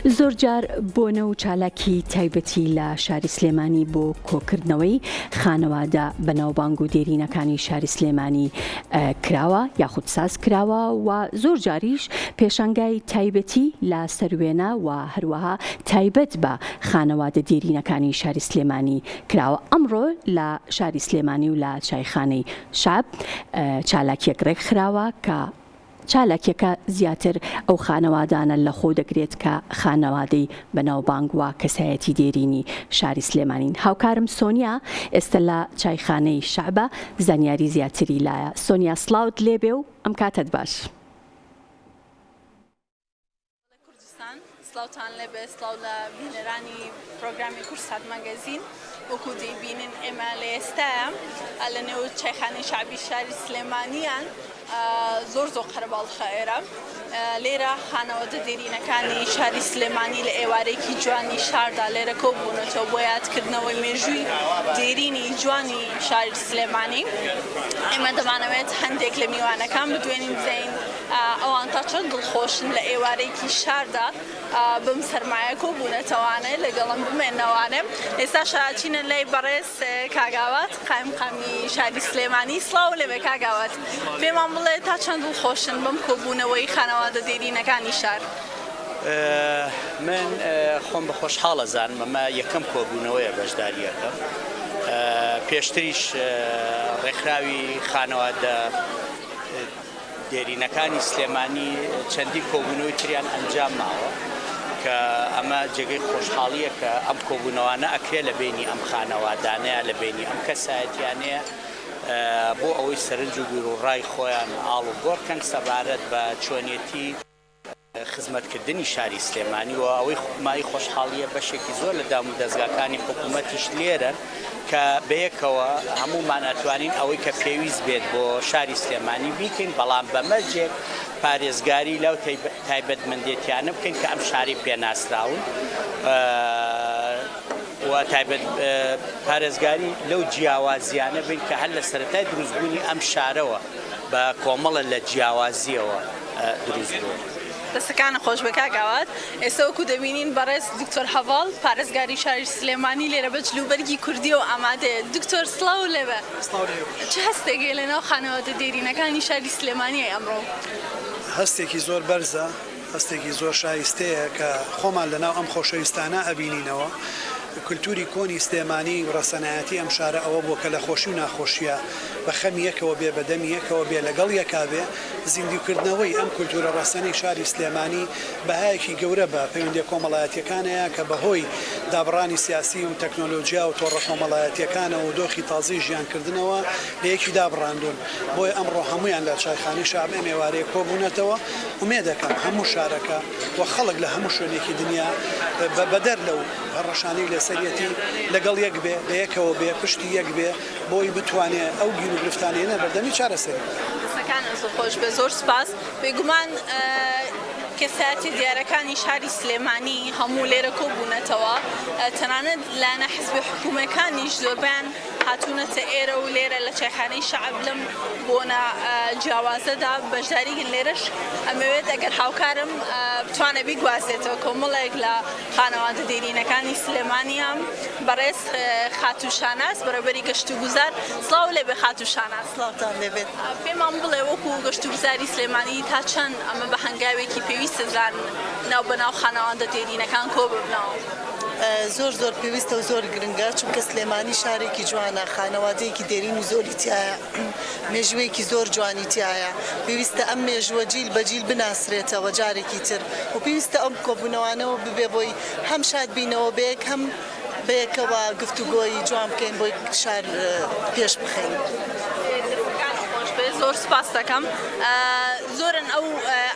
زۆر جار بۆنە و چالاکی تایبەتی لە شاری سلێمانی بۆ کۆکردنەوەی خانەوادە بەناوبانگ و دێرینەکانی شاری سلێمانی کراوە یاخود ساز کراوە و زۆر جاریش پێشانگای تایبەتی لە سەروێنە و هەروەها تایبەت بە خانەوادە دێرینەکانی شاری سلێمانی کراوە. ئەمڕۆ لە شاری سلێمانی و لە چایخانەی شاب چالاکیەک ڕێکخراوە کە چالاکیەکە زیاتر ئەو خانەوادانە لە خۆ دەگرێت کە خانەوادەی بەناوبانگ و کەسایەتی دێرینی شاری سلێمانین. هاوکارم سۆنیا ئێستا لە چایخانەی شعبە زانیاری زیاتری لایە. سۆنیا سڵاوت لێبێ و ئەم کاتت باش. سلااوان لێبێ سلااو لە بینەرانی پرۆگرامی کورسات مەگەزین وەکو دەیبینن ئێمە لە ئێستاە لە نێو چایخانەی شعبی شاری سلێمانیان زۆر قەرەباڵخە ئێرە لێرە خانەوادە دێرینەکانی شاری سلێمانی لە ئێوارێکی جوانی شاردا لێرە کۆبوونەوە بۆ یادکردنەوەی مێژووی دێرینی جوانی شاری سلێمانی. ئێمە دەمانەوێت هەندێک لە میوانەکان بدوێنین بزەین ئەوان تا چەند دڵخۆشن لە ئێوارێکی شاردا بم سەرمایە کۆبوونەتەوانێ لەگەڵم بمێنەوانێ. ئێستا شاچینە لای بەڕێز کاگاوات قایمقامی شاری سلێمانی. سڵاو لێبێ کاگاوات، پێمان بڵێ تا چەند دڵخۆشن بم کۆبوونەوەی خانەوادە دێرینەکانی شار؟ من خۆم بە خۆشحاڵە زانم ئەمە یەکەم کۆبوونەوەیە بەشداریەکە. پێشتریش ڕێکخراوی خانەوادە دێرینەکانی سلێمانی چەندی کۆبوونەوەی تریان ئەنجام ماوە کە ئەمە جێگەی خۆشحاڵیە کە ئەم کۆبوونەوانە ئەکرێ لە بینی ئەم خانەوادانەیە لە بینی ئەم کەسایەتیانەیە بۆ ئەوەی سەرنج و بیرروڕای خۆیان ئاڵ و گۆڕکەن سەبارەت بە چۆنیەتی خزمەتکردنی شاری سلێمانی و ئەوەی مای خۆشحاڵیە بەشێکی زۆر لە دام و دەستگاکانی حکوومەتیش لێرە کە بەیەکەوە هەمومان ئەتوانین ئەوەی کە پێویست بێت بۆ شاری سلێمانی بیکەین، بەڵام بەمەرجێک پارێزگاری لەو تایبەتمەندێتیانە بکەین کە ئەم شاری پێناسراون و تایبەت پارێزگاری لەو جیاوازیانە بین کە هەر لە سەرەتای دروستبوونی ئەم شارەوە بە کۆمەڵە لە جیاوازیەوە دروست بوو. دەستەکانە خۆش بە کاگاوات. ئێستا وەکو دەبینین بەڕێز دکتۆر هەڤاڵ پارێزگاری شاری سلێمانی لێرە بە جلوبەرگی کوردی و ئامادەیە. دکتۆر سڵاو لێبە، چه هەستێکی لەناو خانەوادە دێرینەکانی شاری سلێمانیە ئەمڕۆ؟ هەستێکی زۆر بەرزە، هەستێکی زۆر شایستەیە کە خۆمان لەناو ئەم خۆشەویستانە ئەبینینەوە. کللتوری کۆنی سلێمانی و ڕەسەنایەتی ئەم شارە ئەوە بووە کە لە خۆشی و ناخۆشیە بە خەمی یەکەوە بێ بەدەمی یەکەوە بێ لەگەڵ یەکا بێ زیندوکردنەوەی ئەم کللتورە ڕەسەنەی شاری سلێمانی بەهایەکی گەورە بە پەیوەندی کۆمەڵایەتیەکانەیە کە بەهۆی دابڕانی سیاسی و تەکنۆلۆژیا و تۆڕە کۆمەڵایەتیەکانەوە و دۆخی تازی ژیانکردنەوە لە یەکی دابڕاندون. بۆیە ئەمڕۆ هەمویان لە چایخانەی شاب ئێوارەیە کۆبوونەتەوە. ومێ دەکەم هەموو شارەکە و خەڵک لە هەموو شوێنێکی دنیا بەدەر لەو هەڕەشانەی لەسەرەتی لەگەڵ یەک بێ لە یەکەوە بێ پشتی یەک بێ بۆی بتوانێت ئەو گیر و گرفتانێنە بەردەمی چارەسەری. دەستەکانە زۆر خۆش بێ، زۆر سپاس. بێگومان کەسایەتی دیارەکانی شاری سلێمانی هەموو لێرە کۆبوونەتەوە، تەنانەت لانە حزبی حکوومەکانیش زۆربیان هاتوونەتە ئێرە و لێرە لە چایخانەی شعب لەم بۆنە جیاوازەدا بەشداریگن. لێرەش ئەمەوێت ئەگەر هاوکارم بتوانە بیگوازێتەوە کۆمەڵێک لە خانەوادە دێرینەکانی سلێمانیان. بەڕێز خاتوشاناس بەڕێوەبەری گەشت و گوزار، سڵاو لێبێ خاتوشاناس. سڵاوتان لێبێت. پێمان بڵێ وەکو گەشت و گوزاری سلێمانی تا چەند ئەمە بە هەنگاوێکی پێویستە زان ناو بەناو خانەوادە دێرینەکان کۆ ببنەوە؟ زۆر پێویستە و زۆر گرنگە، چونکە سلێمانی شارێکی جوانە، خانەوادەیەکی دێرینی زۆری تایە، مێژوەیەکی زۆر جوانی تایە. پێویستە ئەم مێژوە جیل بە جیل بناسرێتەوە جارێکی تر و پێویستە ئەم کۆبوونەوانەوە ببێ بۆی هەم شاد بینەوە بێک هەم بەیەکەوە گفتوگۆی جوان بکەین بۆی شار پێش بخەین. زۆر سپاس دەکەم. زۆرن ئەو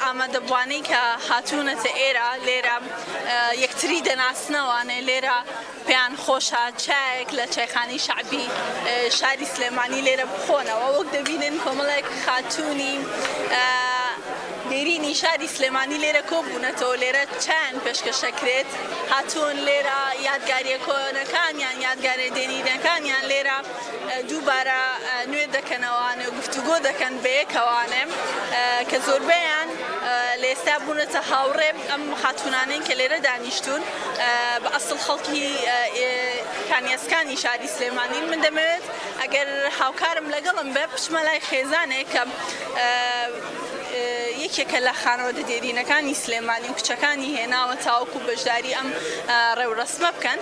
ئامادەبوانەی کە هاتوونەتە ئێرە لێرە یەکتری دەناسنەوانێ لێرە پێیان خۆشە چایەک لە چایخانەی شعبی شاری سلێمانی لێرە بخۆنەوە. وەک دەبینن کۆمەڵێک خاتوونی دێرینی شاری سلێمانی لێرە کۆبوونەتەوە، لێرە چایان پێشکەشەکرێت، هاتوون لێرە یادگاریە کۆنەکانیان یادگارە دێرینەکانیان لێرە دووبارە نوێ دەکەنەوانێ و گفتوگۆ دەکەن بەیەکەوانێ کە زۆربەیان لە لە ئێستا بوونەتە هاوڕێ ئەم خاتونانەی کە لێرە دانیشتون بە ئەسڵ خەڵکی کانیاسکانی شاری سلێمانی من دەمەوێت ئەگەر هاوکارم لەگەڵم بێ پشمە لای خێزانێک کە یەکێکە لە خانەوەدە دێرینەکانی سلێمانی و کچەکانی هێناوە تاوەکو بەشداری ئەم ڕێوڕسمە بکەن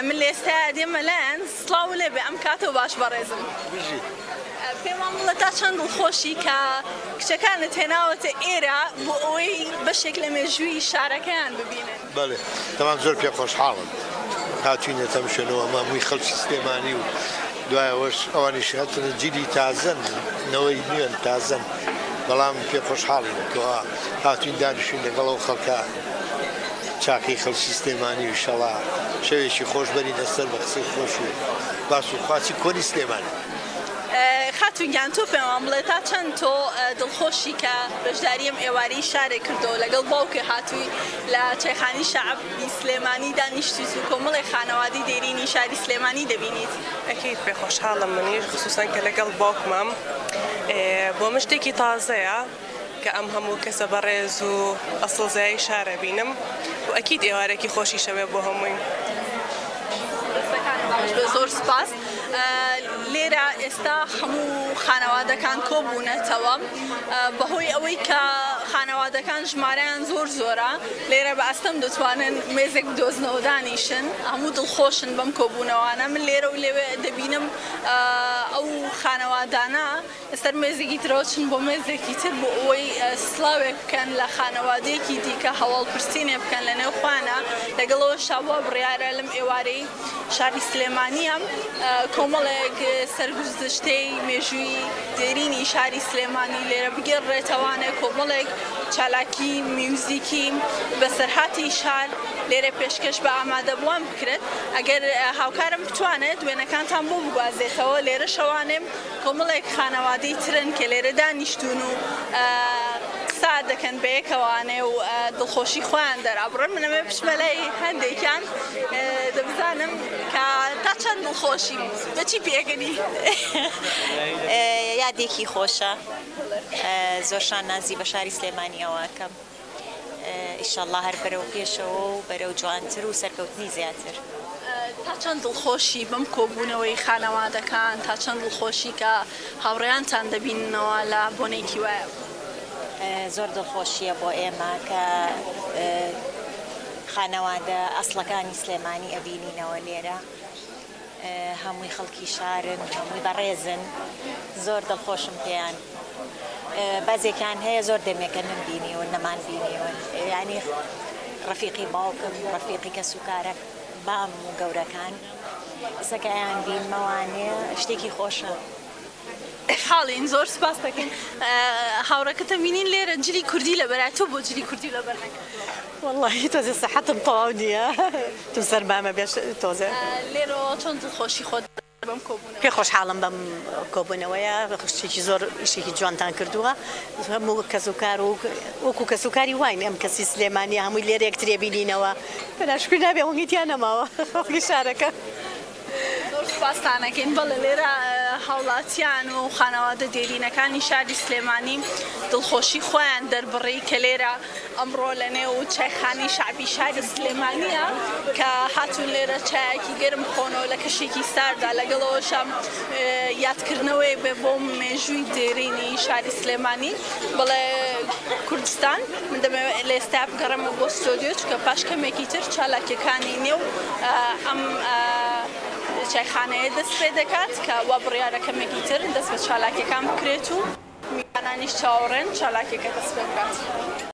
من لە ئێستا دێمە لایەن سڵاو لێ بێ ئەم کاتەوە باش بەڕێزم پێم وڵە تا چەند دڵخۆشی کە کچەکانت هێناوەتە ئێرە بۆ ئەوەی بەشێک لە مێژووی شارەکەیان ببینن بەڵێ تەمان زۆر پێ خۆشحاڵم هاتوینە ئەم شوێنەوە مامووی خەڵکی سلێمانی و دوایەوەش ئەوانیش هاتنە جیلی تازەن نەوەی نوێن تازەن بەڵام پێ خۆشحاڵین کەوا هاتوین دانیشتین لەگەڵ خەڵکە چاکەی خەڵکی سلێمانی و ئینشەڵا شەوێکی خۆشبەری لەسەر بە قسەی خۆش و باس و خواچی کۆنی سلێمانی خاتونگیان تۆ پێوان بڵێ تا چەند تۆ دڵخۆشی کە بەشداریم ئێوارەی شارێک کردەوە لەگەڵ باوکە هاتووی لە چێخانی شەعبی سلێمانی دانیشتیت و کۆمەڵی خانەوادی دێرینی شاری سلێمانی دەبینیت ئەکید پێ خۆشحاڵم منیش خصوصان کە لەگەڵ باوکمام بۆ من شتێکی تازەیە کە ئەم هەموو کەسە بەڕێز و ئەسڵزایی شارە بینم و ئەکید ئێوارێکی خۆشی شەوێ بۆ هەمووی زۆر سپاس لێرە ئێستا هەموو خانەوادەکان کۆبوونەتەوە بەهۆی ئەوەی کە خانەوادەکان ژمارەیان زۆر زۆرە لێرە بە ئەستەم دەتوانن مێزێک بدۆزنەوە دانیشن هەموو دڵخۆشن بەم کۆبوونەوانە من لێرە و لێوێ دەبینم ئەو خانەوادانە ئێستەر مێزێکی ترەوەچن بۆ مێزێکی تر بۆ ئەوەی سڵاوێک بکەن لە خانەوادەیەکی دیکە هەواڵپرسینێ بکەن لە نێوخواانە لەگەڵەوە شاوە بڕیارە لەم ئێوارەی شاری سلێمانیە کۆمەڵێک سەرگوزشتەی مێژووی دێرینی شاری سلێمانی لێرە بگەڕێتەوانێ کۆمەڵێک چالاکی میوزیکی بەسەرهاتی شار لێرە پێشکەش بە ئامادەبووان بکرێت ئەگەر هاوکارم بتوانێت دوێنەکانتان بۆ بگوازێتەوە لێرە شەوانێم کۆمەڵێک خانەوادەی ترن کە لێرە دانیشتون و قسا دەکەن بەیەکەوانێ و دڵخۆشی خۆیان دەرابڕن منەمێ پشمەلای هەندێکیان دەبزانم کە تا چەند دڵخۆشی بەچی پێگەنی یادێکی خۆشە زۆرشان نازی بە شاری سلێمانیەوەکەم ئیشەڵڵا هەر بەرەو پێشەوە و بەرەو جوانتر و سەرکەوتنی زیاتر تا چەند دڵخۆشی بەم کۆبوونەوەی خانەوادەکان تا چەند دڵخۆشی کە هاوڕێیانتان دەبیننەوە لە بۆنێکی وایە زۆر دڵخۆشیە بۆ ئێمە کە خانەوادە ئەسڵەکانی سلێمانی ئەبینینەوە لێرە هەمووی خەڵکی شارن هەمووی بەڕێزن زۆر دڵخۆشم پێیان بەزێکان هەیە زۆر دەمێکە نمبینیون نەمان بینیون یعنی ڕەفیقی باوکم ڕەفیقی کەسوکارە بام و گەورەکان سەکایان بینمەوانەیە شتێکی خۆشە حاڵین زۆر سپاس دەکەین هاوڕەکەتە بینین لێرە جلی کوردی لەبەرای تۆ بۆ جلی کوردی لەبەر والله تۆزێ سەحەتم تەواو نییە تو سەرمامە بێش تۆزێ لێرە چۆن دڵخۆشی خۆت بەم کۆبوونەوە پێ خۆشحاڵم بەم کۆبوونەوەیە شتێکی زۆر ئیشێکی جوانتان کردووە هەموو کەسوکار و وەکو کەسوکاری واین ئەم کەسی سلێمانی هەمووی لێرە یەکترێ بینینەوە بەناشکر نابێ وەنگیتیان نەماوە خەڵکی شارەکە زۆر سپاسانەکەین بەڵێ لێرە هاوڵاتیان و خانەوادە دێرینەکانی شاری سلێمانی دڵخۆشی خۆیان دەربڕی کە لێرە ئەمڕۆ لە نێو چایخانی شعبی شاری سلێمانیە کە هاتوون لێرە چایەکی گەرم خۆنەوە لە کەشێکی ساردا لەگەڵەوەشم یادکردنەوەی بێ بۆ مێژووی دێرینی شاری سلێمانی بڵێ کوردستان من دەمەوێت لە ئێستا بگەڕێمە بۆ ستۆدیۆ چکە پاش کەمێکی تر چالاکیەکانی نێو ئەم چایخانەیە دەست پێ دەکات کە وا بڕیارەکەمێکی تر دەست بە چالاکیەکان بکرێت و میوانانیش چاوەڕێن چالاکیەکە دەست پێ بکات.